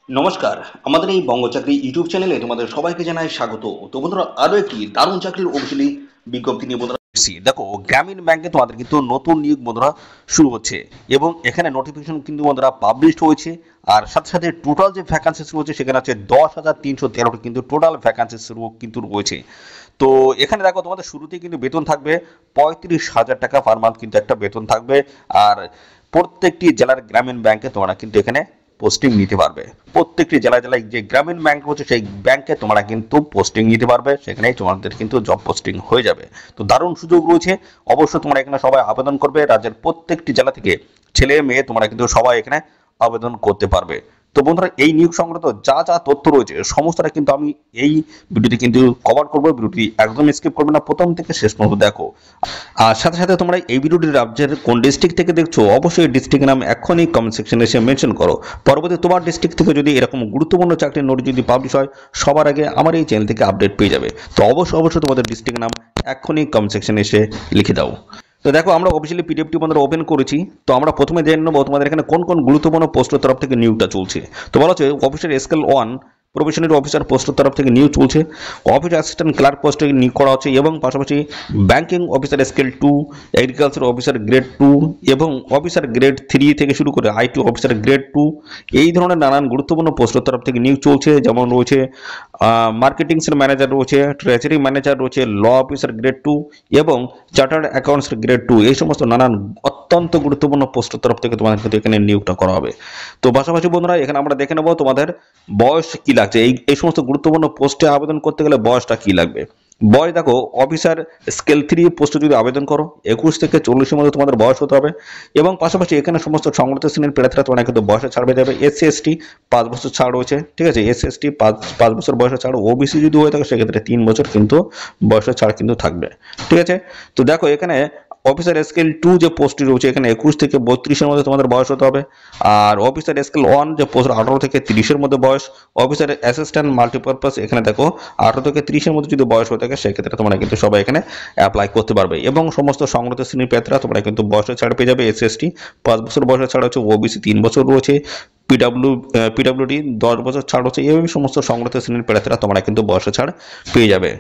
নমস্কার। আমাদের এই বঙ্গ চাকরি ইউটিউব চ্যানেলে তোমাদের সবাইকে জানাই স্বাগত। তো বন্ধুরা, আরো একটি দারুণ চাকরির অফিসিয়ালি বিজ্ঞপ্তি নিয়ে বন্ধুরা এসেছি। দেখো, গ্রামীণ ব্যাংকে তোমাদের কিন্তু নতুন নিয়োগ বন্ধুরা শুরু হচ্ছে এবং এখানে নোটিফিকেশন কিন্তু বন্ধুরা পাবলিশড হয়েছে। আর সাথে সাথে টোটাল যে ভ্যাকান্সি রয়েছে সেখানে আছে 10,313টি কিন্তু টোটাল ভ্যাকান্সি কিন্তু রয়েছে। তো এখানে দেখো, তোমাদের শুরুতেই কিন্তু বেতন থাকবে 35,000 টাকা পার মান্থ কিন্তু একটা বেতন থাকবে। আর প্রত্যেকটি জেলার গ্রামীণ ব্যাংকে তোমরা কিন্তু এখানে পোস্টিং নিতে পারবে। প্রত্যেকটি জেলায় জেলায় যে গ্রামীণ ব্যাংক হচ্ছে সেই ব্যাংকে তোমরা কিন্তু পোস্টিং নিতে পারবে, সেখানেই তোমাদের কিন্তু জব পোস্টিং হয়ে যাবে। তো দারুণ সুযোগ রয়েছে। অবশ্যই তোমরা এখানে সবাই আবেদন করবে। রাজ্যের প্রত্যেকটি জেলা থেকে ছেলে মেয়ে তোমরা কিন্তু সবাই এখানে আবেদন করতে পারবে। তো বন্ধুরা, এই নিয়োগ সংক্রান্ত যা যা তথ্য রয়েছে সমস্তটা কিন্তু আমি এই ভিডিওতে কিন্তু কভার করবো। ভিডিওটি একদম স্কিপ করবে না, প্রথম থেকে শেষ পর্যন্ত দেখো। আর সাথে সাথে তোমরা এই ভিডিওটি রাজ্যের কোন ডিস্ট্রিক্ট থেকে দেখছো অবশ্যই ডিস্ট্রিক্টের নাম এখনই কমেন্ট সেকশনে এসে মেনশন করো। পরবর্তী তোমার ডিস্ট্রিক্ট থেকে যদি এরকম গুরুত্বপূর্ণ চাকরির নোটিশ যদি পাবলিশ হয়, সবার আগে আমার এই চ্যানেল থেকে আপডেট পেয়ে যাবে। তো অবশ্যই তোমাদের ডিস্ট্রিক্টের নাম এখনই কমেন্ট সেকশনে এসে লিখে দাও। তো দেখো, আমরা অফিসিয়ালি পিডিএফটি আমাদের ওপেন করেছি। তো আমরা প্রথমে জেনে নেবো তোমাদের এখানে কোন কোন গুরুত্বপূর্ণ পোস্টের তরফ থেকে নিয়োগটা চলছে। তো বলা হচ্ছে অফিসের স্কেল 1 প্রফেশনারি অফিসার পোস্টের তরফ থেকে নিয়োগ চলছে। অফিস অ্যাসিস্ট্যান্ট ক্লার্ক পোস্টে নিয়োগ করা হচ্ছে এবং পাশাপাশি banking officer scale 2, agriculture officer grade 2 এবং অফিসার গ্রেড 3 থেকে শুরু করে আইটি অফিসার গ্রেড 2, এই ধরনের নানান গুরুত্বপূর্ণ পোস্টের তরফ থেকে নিয়োগ চলছে। যেমন রয়েছে মার্কেটিং ম্যানেজার রয়েছে, ট্রেজারি ম্যানেজার রয়েছে, ল অফিসার গ্রেড 2 এবং চার্টার্ড অ্যাকাউন্টস গ্রেড 2, এই সমস্ত নানান অত্যন্ত গুরুত্বপূর্ণ পোস্টের তরফ থেকে তোমাদের কিন্তু এখানে নিয়োগটা করা হবে। তো পাশাপাশি বন্ধুরা, এখানে আমরা দেখে নেবো তোমাদের বয়স কি লাগছে। এই সমস্ত গুরুত্বপূর্ণ পোস্টে আবেদন করতে গেলে বয়সটা কি লাগবে। বয়স দেখো, অফিসার স্কেল 3 পোস্টে যদি আবেদন করো 21 থেকে 40-এর মধ্যে তোমাদের বয়স হতে হবে। এবং পাশাপাশি এখানে সমস্ত সংগঠিত শ্রেণীর প্রার্থীরা তোমরা কিন্তু বয়সে ছাড় পেয়ে যাবে। এসসি এসটি 5 বছর ছাড় রয়েছে, ঠিক আছে। এসসি এসটি 5 বছর বয়সে ছাড়। ওবিসি যদি হয়ে থাকে সেক্ষেত্রে 3 বছর কিন্তু বয়সের ছাড় কিন্তু থাকবে, ঠিক আছে। তো দেখো, এখানে অফিসার স্কেল 2 যে পোস্টটি রয়েছে এখানে 21 থেকে 32-এর মধ্যে তোমাদের বয়স হতে হবে। আর অফিসার স্কেল 1 যে পোস্ট 18 থেকে 30-এর মধ্যে বয়স। অফিসার অ্যাসিস্ট্যান্ট মাল্টিপারপাস এখানে দেখো 18 থেকে 30-এর মধ্যে যদি বয়স হয়ে থাকে সেক্ষেত্রে তোমরা কিন্তু সবাই এখানে অ্যাপ্লাই করতে পারবে। এবং সমস্ত সংগঠিত শ্রেণীর প্রার্থীরা তোমরা কিন্তু বয়সের ছাড় পেয়ে যাবে। এসসি এসটি 5 বছর বয়সের ছাড় হচ্ছে, ওবিসি 3 বছর রয়েছে, পিডব্লিউডি 10 বছর ছাড় হচ্ছে। এই সমস্ত সংগঠিত শ্রেণীর প্রার্থীরা তোমরা কিন্তু বয়সের ছাড় পেয়ে যাবে।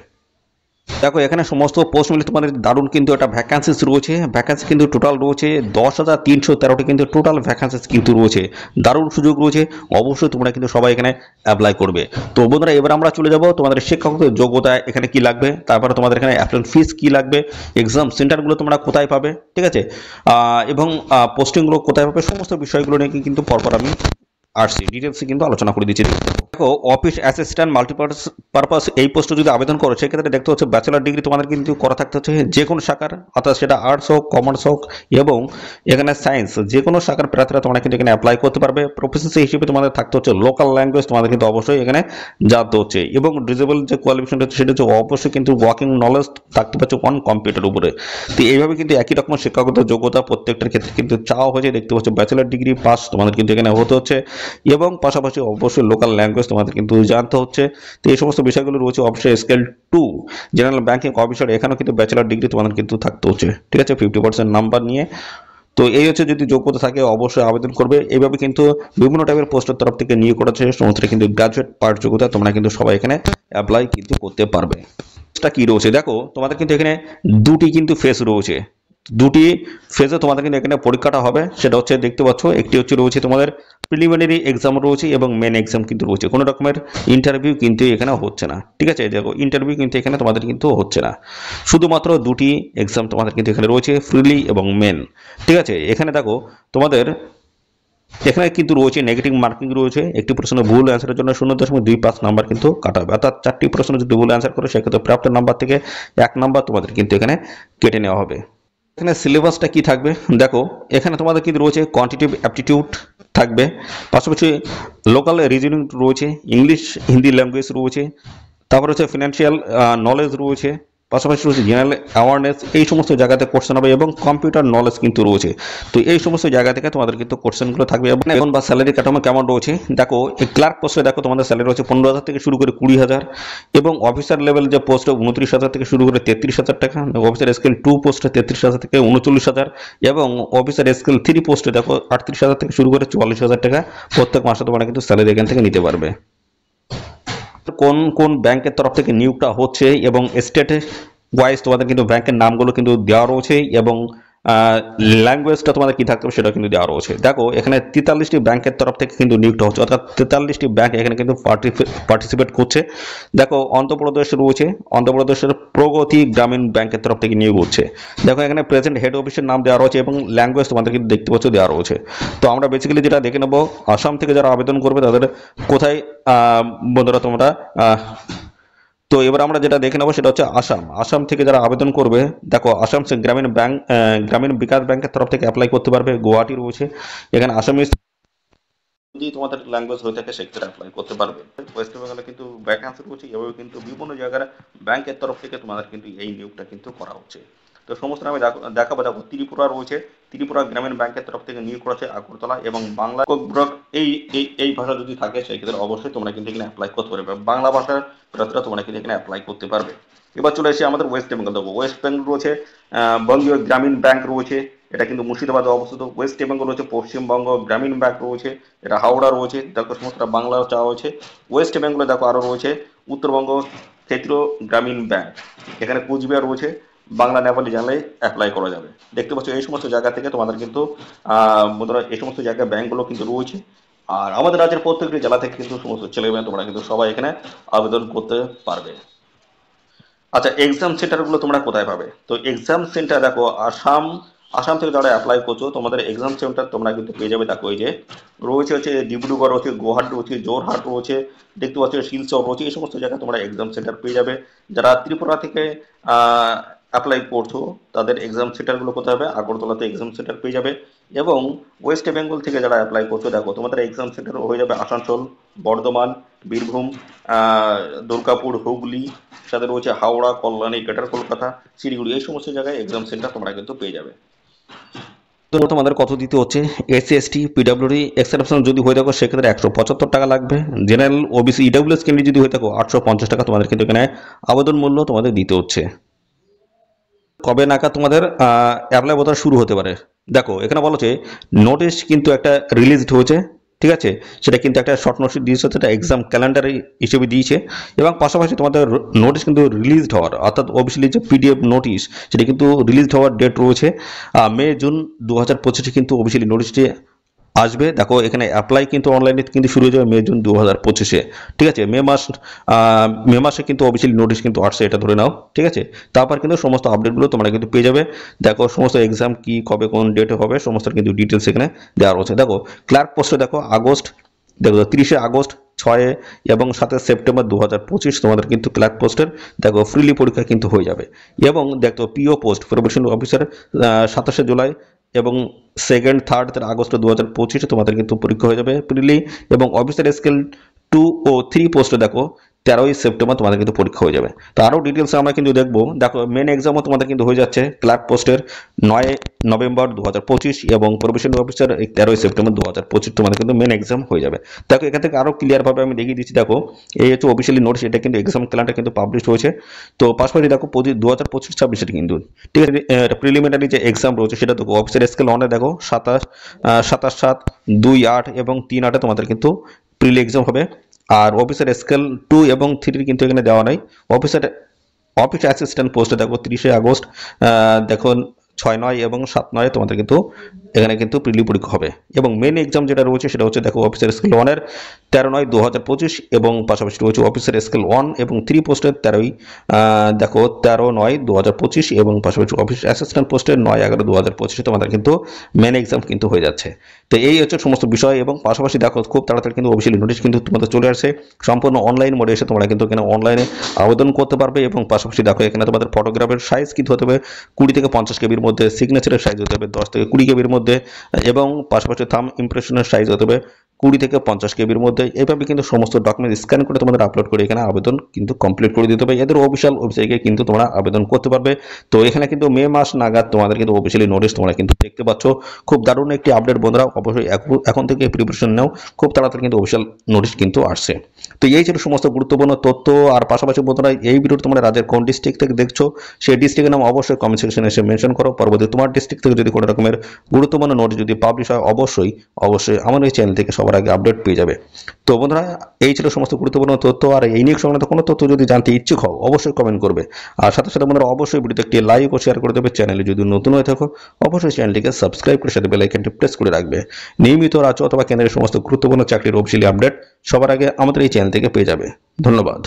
দেখো, এখানে সমস্ত পোস্ট মিলে তোমাদের দারুণ কিন্তু একটা ভ্যাকান্সিস রয়েছে। ভ্যাকান্সি কিন্তু টোটাল রয়েছে 10,313টি কিন্তু টোটাল ভ্যাকান্সিস কিন্তু রয়েছে। দারুণ সুযোগ রয়েছে। অবশ্যই তোমরা কিন্তু সবাই এখানে অ্যাপ্লাই করবে। তো বন্ধুরা, এবার আমরা চলে যাব তোমাদের শিক্ষাগত যোগ্যতা এখানে কি লাগবে, তারপরে তোমাদের এখানে অ্যাপ্লিকেশন ফিস কি লাগবে, এক্সাম সেন্টারগুলো তোমরা কোথায় পাবে, ঠিক আছে, এবং পোস্টিংগুলো কোথায় পাবে, সমস্ত বিষয়গুলো নিয়ে কিন্তু পরপর আমি আরসি ডিটেলসে কিন্তু আলোচনা করে দিচ্ছি। দেখো, অফিস অ্যাসিস্ট্যান্ট মাল্টিপারপাস এই পোস্টে যদি আবেদন করো সেক্ষেত্রে দেখতে হচ্ছে ব্যাচেলার ডিগ্রি তোমাদের কিন্তু করা থাকতে হচ্ছে যে কোনো শাখার, অর্থাৎ সেটা আর্টস হোক, কমার্স হোক এবং এখানে সায়েন্স, যে কোনো শাখার প্রার্থীরা তোমরা কিন্তু এখানে অ্যাপ্লাই করতে পারবে। প্রফেশনাল হিসেবে তোমাদের থাকতে হচ্ছে লোকাল ল্যাঙ্গুয়েজ, তোমাদের কিন্তু অবশ্যই এখানে জানতে হচ্ছে। এবং ডিজেবল যে কোয়ালিফিকেশন হচ্ছে সেটা হচ্ছে অবশ্যই কিন্তু ওয়ার্কিং নলেজ থাকতে পারছে অন কম্পিউটার উপরে। তো এইভাবে কিন্তু একই রকম শিক্ষাগত যোগ্যতা প্রত্যেকটার ক্ষেত্রে কিন্তু চাওয়া হয়েছে। দেখতে পাচ্ছ ব্যাচেলার ডিগ্রি পাস তোমাদের কিন্তু এখানে হতে হচ্ছে এবং পাশাপাশি অবশ্যই লোকাল ল্যাঙ্গুয়েজ তোমাদের কিন্তু জানতে হচ্ছে। তো এই সমস্ত বিষয়গুলো রয়েছে। অবশ্যই স্কেল 2 জেনারেল ব্যাংকিং অফিসার, এখানেও কিন্তু ব্যাচেলার ডিগ্রি তোমাদের কিন্তু থাকতে হচ্ছে, ঠিক আছে, 50% নাম্বার নিয়ে। তো এই হচ্ছে, যদি যোগ্যতা থাকে অবশ্যই আবেদন করবে। এইভাবে কিন্তু বিভিন্ন টাইপের পোস্টের তরফ থেকে নিয়োগ করা হচ্ছে। সমস্ত কিন্তু গ্রাজুয়েট পার্ট যোগ্যতা, তোমরা কিন্তু সবাই এখানে অ্যাপ্লাই কিন্তু করতে পারবে। এটা কি রয়েছে দেখো, তোমাদের কিন্তু এখানে দুটি কিন্তু ফেজ রয়েছে। দুটি ফেজে তোমাদের কিন্তু এখানে পরীক্ষাটা হবে। সেটা হচ্ছে দেখতে পাচ্ছ, একটি হচ্ছে রয়েছে তোমাদের প্রিলিমিনারি এক্সাম রয়েছে এবং মেন এক্সাম কিন্তু রয়েছে। কোনো রকমের ইন্টারভিউ কিন্তু এখানে হচ্ছে না, ঠিক আছে। দেখো, ইন্টারভিউ কিন্তু এখানে তোমাদের কিন্তু হচ্ছে না, শুধুমাত্র দুটি এক্সাম তোমাদের কিন্তু এখানে রয়েছে, প্রিলি এবং মেন, ঠিক আছে। এখানে দেখো, তোমাদের এখানে কিন্তু রয়েছে নেগেটিভ মার্কিং রয়েছে। একটি প্রশ্ন ভুল অ্যান্সারের জন্য 0.25 নাম্বার কিন্তু কাটা হবে, অর্থাৎ 4টি প্রশ্ন যদি ভুল অ্যান্সার করে সেক্ষেত্রে প্রাপ্ত নাম্বার থেকে 1 নাম্বার তোমাদের কিন্তু এখানে কেটে নেওয়া হবে। এখানে সিলেবাসটা কি থাকবে দেখো, এখানে তোমাদের কিন্তু রয়েছে কোয়ান্টিটিভ অ্যাপটিটিউড থাকবে, পাশাপাশি লোকাল রিজনিং রয়েছে, ইংলিশ হিন্দি ল্যাঙ্গুয়েজ রয়েছে, তারপর হচ্ছে ফিনান্সিয়াল নলেজ রয়েছে, পাশাপাশি রয়েছে জেনারেল অ্যাওয়ারনেস, এই সমস্ত জায়গাতে কোশ্চেন হবে এবং কম্পিউটার নলেজ কিন্তু রয়েছে। তো এই সমস্ত জায়গা থেকে তোমাদের কিন্তু কোশ্চেনগুলো থাকবে। এবং এখন বা স্যালারি কাঠামো কেমন রয়েছে দেখো, এই ক্লার্ক পোস্টে দেখো তোমাদের স্যালারি রয়েছে 15,000 থেকে শুরু করে 20,000, এবং অফিসার লেভেল যে পোস্ট 29,000 থেকে শুরু করে 33,000 টাকা, অফিসার স্কেল 2 পোস্টে 33,000 থেকে 39,000, এবং অফিসার স্কেল 3 পোস্টে দেখো 38,000 থেকে শুরু করে 44,000 টাকা প্রত্যেক মাসে তোমরা কিন্তু স্যালারি এখান থেকে নিতে পারবে। কোন কোন ব্যাংকের তরফ থেকে নিয়োগটা হচ্ছে এবং স্টেট ওয়াইজ তোমাদের কিন্তু ব্যাংকের নামগুলো কিন্তু দেওয়া রয়েছে, এবং ল্যাঙ্গুয়েজটা তোমাদের কি থাকতে হবে সেটা কিন্তু দেওয়া রয়েছে। দেখো এখানে 43টি ব্যাংকের তরফ থেকে কিন্তু নিয়োগটা হচ্ছে, অর্থাৎ 43টি ব্যাংক এখানে কিন্তু পার্টিসিপেট করছে। দেখো অন্ধ্রপ্রদেশ রয়েছে, অন্ধ্রপ্রদেশের প্রগতি গ্রামীণ ব্যাংকের তরফ থেকে নিয়োগ হচ্ছে। দেখো এখানে প্রেজেন্ট হেড অফিসের নাম দেওয়া রয়েছে এবং ল্যাঙ্গুয়েজ তোমাদের কিন্তু দেখতে পাচ্ছ দেওয়া রয়েছে। তো আমরা বেসিক্যালি যেটা দেখে নেবো, আসাম থেকে যারা আবেদন করবে তাদের কোথায় বন্ধুরা তোমরা তো এবার আমরা যেটা দেখে নেবো সেটা হচ্ছে আসাম থেকে যারা আবেদন করবে, দেখো আসাম গ্রামীণ ব্যাংক, গ্রামীণ বিকাশ ব্যাংকের তরফ থেকে অ্যাপ্লাই করতে পারবে। গুয়াহাটি রয়েছে, এখানে আসামিজ যদি তোমাদের ল্যাঙ্গুয়েজ হয়ে থাকে সেক্ষেত্রে অ্যাপ্লাই করতে পারবে। ওয়েস্ট বেঙ্গলে কিন্তু ভ্যাকান্সি রয়েছে, এভাবে কিন্তু বিভিন্ন জায়গার ব্যাংকের তরফ থেকে তোমাদের কিন্তু এই নিয়োগটা কিন্তু করা হচ্ছে। তো সমস্ত আমি দেখাবো। দেখো ত্রিপুরা রয়েছে, ত্রিপুরা গ্রামীণ ব্যাংকের তরফ থেকে নিয়োগ করেছে আগরতলা, এবং বাংলা এই এই এই ভাষা যদি থাকে সেই ক্ষেত্রে অবশ্যই তোমরা কিন্তু এখানে অ্যাপ্লাই করতে পারবে। বাংলা ভাষার প্রার্থীরা তোমরা কিন্তু এখানে অ্যাপ্লাই করতে পারবে। এবার চলে এসে আমাদের ওয়েস্ট বেঙ্গল। দেখো ওয়েস্ট বেঙ্গল রয়েছে বঙ্গীয় গ্রামীণ ব্যাংক রয়েছে, এটা কিন্তু মুর্শিদাবাদে অবস্থিত। ওয়েস্ট বেঙ্গল রয়েছে পশ্চিমবঙ্গ গ্রামীণ ব্যাংক রয়েছে, এটা হাওড়া রয়েছে। দেখো সমস্ত বাংলা চাওয়া হয়েছে। ওয়েস্ট বেঙ্গলে দেখো আরও রয়েছে উত্তরবঙ্গ ক্ষেত্রীয় গ্রামীণ ব্যাংক, এখানে কুচবিহার রয়েছে। বাংলা নেপালি জানলে অ্যাপ্লাই করা যাবে। দেখতে পাচ্ছ এই সমস্ত জায়গা থেকে তোমাদের কিন্তু বন্ধুরা এই সমস্ত জায়গায় ব্যাংকগুলো কিন্তু রয়েছে। আর আমাদের রাজ্যের প্রত্যেকটি জেলা থেকে কিন্তু সমস্ত ছেলেমেয়ে তোমরা কিন্তু সবাই এখানে আবেদন করতে পারবে। আচ্ছা, এক্সাম সেন্টারগুলো তোমরা কোথায় পাবে? তো এক্সাম সেন্টার দেখো আসাম থেকে যারা অ্যাপ্লাই করছো তোমাদের এক্সাম সেন্টার তোমরা কিন্তু পেয়ে যাবে। দেখো এই যে রয়েছে হচ্ছে ডিব্রুগড় রয়েছে, গুয়াহাটি রয়েছে, জোরহাট রয়েছে, দেখতে পাচ্ছ শিলচর রয়েছে, এই সমস্ত জায়গায় তোমরা এক্সাম সেন্টার পেয়ে যাবে। যারা ত্রিপুরা থেকে অ্যাপ্লাই করছো তাদের এক্সাম সেন্টারগুলো কোথায় হবে? আগরতলাতে এক্সাম সেন্টার পেয়ে যাবে। এবং ওয়েস্ট বেঙ্গল থেকে যারা অ্যাপ্লাই করছো দেখো তোমাদের এক্সাম সেন্টার হয়ে যাবে আসানসোল, বর্ধমান, বীরভূম, দুর্গাপুর, হুগলি, সাথে রয়েছে হাওড়া, কল্যাণী, গ্রেটার কলকাতা, শিলিগুড়ি, এই সমস্ত জায়গায় এক্সাম সেন্টার তোমরা কিন্তু পেয়ে যাবে। তো তোমাদের কত দিতে হচ্ছে? এসসি এসটি পিডব্লিউডি এক্সেপশন যদি হয়ে থাকো সেক্ষেত্রে 175 টাকা লাগবে। জেনারেল ওবিসি ইডব্লিউএস ক্যান্ডিডেট যদি হয়ে থাকো 850 টাকা তোমাদের কিন্তু এখানে আবেদন মূল্য তোমাদের দিতে হচ্ছে। কবে নাগাদ তোমাদের অ্যাপ্লাই বোধ শুরু হতে পারে? দেখো এখানে বলা হচ্ছে নোটিশ কিন্তু একটা রিলিজড হয়েছে, ঠিক আছে, সেটা কিন্তু একটা শর্ট নোটিশ দিয়েছে, সেটা এক্সাম ক্যালেন্ডার হিসেবে দিয়েছে, এবং পাশাপাশি তোমাদের নোটিশ কিন্তু রিলিজড হওয়ার, অর্থাৎ অফিসিয়ালি যে পিডিএফ নোটিশ সেটা কিন্তু রিলিজড হওয়ার ডেট রয়েছে মে জুন 2025 কিন্তু অফিসিয়ালি নোটিশটি আসবে। দেখো এখানে অ্যাপ্লাই কিন্তু অনলাইনে কিন্তু শুরু হয়ে যাবে মে জুন 2025, ঠিক আছে। মে মাসে কিন্তু অফিসিয়ালি নোটিশ কিন্তু আসছে, এটা ধরে নাও, ঠিক আছে। তারপর কিন্তু সমস্ত আপডেটগুলো তোমরা কিন্তু পেয়ে যাবে। দেখো সমস্ত এক্সাম কি কবে কোন ডেটে হবে সমস্ত কিন্তু ডিটেলস এখানে দেওয়া রয়েছে। দেখো ক্লার্ক পোস্টে দেখো আগস্ট, দেখো 30 আগস্ট, 6 এবং 7 সেপ্টেম্বর 2025 তোমাদের কিন্তু ক্লার্ক পোস্টের দেখো ফ্রিলি পরীক্ষা কিন্তু হয়ে যাবে। এবং দেখো পিও পোস্ট প্রবেশন অফিসার 27 জুলাই এবং 2nd 3rd আগস্ট 2025 তোমাদের কিন্তু পরীক্ষা হয়ে যাবে প্রিলি। এবং অফিসার স্কেল 2 ও 3 পোস্টে দেখো 13 সেপ্টেম্বর তোমাদের কিন্তু পরীক্ষা হয়ে যাবে। তো আরও ডিটেলস আমরা কিন্তু দেখবো। দেখো মেন এক্সামও তোমাদের কিন্তু হয়ে যাচ্ছে ক্লার্ক পোস্টের 9 নভেম্বর 2025 এবং প্রবেশন অফিসার 13 সেপ্টেম্বর 2025 তোমাদের কিন্তু মেন এক্সাম হয়ে যাবে। দেখো এখান থেকে আরও ক্লিয়ারভাবে আমি দেখিয়ে দিচ্ছি। দেখো এই হচ্ছে অফিসিয়ালি নোটিশ, এটা কিন্তু এক্সাম ক্যালেন্ডার কিন্তু পাবলিশ হয়েছে। তো পাশাপাশি দেখো 2025-26 কিন্তু, ঠিক আছে, প্রিলিমিনারি যে এক্সাম রয়েছে সেটা দেখো অফিসার স্কেল 1 দেখো 27/7, 2/8 এবং 3/8 তোমাদের কিন্তু প্রিলি এক্সাম হবে। আর অফিসার স্কেল 2 এবং 3 কিন্তু এখানে দেওয়া নাই। অফিস অ্যাসিস্ট্যান্ট পোস্টে দেখো 30 আগস্ট, দেখো 6/9 এবং 7/9 তোমাদের কিন্তু এখানে কিন্তু প্রিলি পরীক্ষা হবে। এবং মেন এক্সাম যেটা রয়েছে সেটা হচ্ছে দেখো অফিসার স্কেল 1-এর 13/9/2025 এবং পাশাপাশি রয়েছে অফিসার স্কেল 1 এবং 3 পোস্টের 13 দেখো 13/9/2025 এবং পাশাপাশি অফিস অ্যাসিস্ট্যান্ট পোস্টের 9/11/2025 তোমাদের কিন্তু মেন এক্সাম কিন্তু হয়ে যাচ্ছে। তো এই হচ্ছে সমস্ত বিষয়। এবং পাশাপাশি দেখো খুব তাড়াতাড়ি কিন্তু অফিসিয়ালি নোটিশ কিন্তু তোমাদের চলে আসছে সম্পূর্ণ অনলাইন মোডে এসে তোমরা কিন্তু এখানে অনলাইনে আবেদন করতে পারবে। এবং পাশাপাশি দেখো এখানে তোমাদের ফটোগ্রাফের সাইজ কিন্তু হতে হবে 20 থেকে 50 কেবির মধ্যে, সিগনেচারের সাইজ হতে হবে 10 থেকে 20 কেবির মধ্যে, এবং পাশাপাশি থাম ইমপ্রেশনের সাইজ হতে হবে 20 থেকে 50 কেবির মধ্যে। এইভাবে কিন্তু সমস্ত ডকুমেন্ট স্ক্যান করে তোমাদের আপলোড করে এখানে আবেদন কিন্তু কমপ্লিট করে দিতে হবে। এদের অফিসিয়াল ওয়েবসাইটে কিন্তু তোমরা আবেদন করতে পারবে। তো এখানে কিন্তু মে মাস নাগাদ তোমাদের কিন্তু অফিসিয়ালি নোটিশ তোমরা কিন্তু দেখতে পাচ্ছ। খুব দারুণ একটি আপডেট বন্ধুরা, অবশ্যই এখন থেকে প্রিপারেশন নাও, খুব তাড়াতাড়ি কিন্তু অফিসিয়াল নোটিশ কিন্তু আসছে। তো এই ছিল সমস্ত গুরুত্বপূর্ণ তথ্য। আর পাশাপাশি বন্ধুরা, এই ভিডিওটি তোমরা রাজ্যের কোন ডিস্ট্রিক্ট থেকে দেখছো সেই ডিস্ট্রিক্টের নাম অবশ্যই কমেন্ট সেকশনে এসে মেনশন করো। পরবর্তী তোমার ডিস্ট্রিক্ট থেকে যদি কোনো রকমের গুরুত্বপূর্ণ নোটিশ যদি পাবলিশ হয় অবশ্যই আমার এই চ্যানেল থেকে সবার আগে আপডেট পেয়ে যাবে। তো বন্ধুরা, এই ছিল সমস্ত গুরুত্বপূর্ণ তথ্য। আর এই নিয়ে সংক্রান্ত কোনো তথ্য যদি জানতে ইচ্ছুক হও অবশ্যই কমেন্ট করবে। আর সাথে সাথে বন্ধুরা অবশ্যই ভিডিওতে একটি লাইক ও শেয়ার করে দেবে। চ্যানেলে যদি নতুন হয়ে থাকো অবশ্যই চ্যানেলটিকে সাবস্ক্রাইব করে সাথে বেল আইকনটি প্রেস করে রাখবে। নিয়মিত রাজ্য অথবা কেন্দ্রের সমস্ত গুরুত্বপূর্ণ চাকরির অফিসিয়ালি আপডেট সবার আগে আমাদের এই চ্যানেল থেকে পেয়ে যাবে। ধন্যবাদ।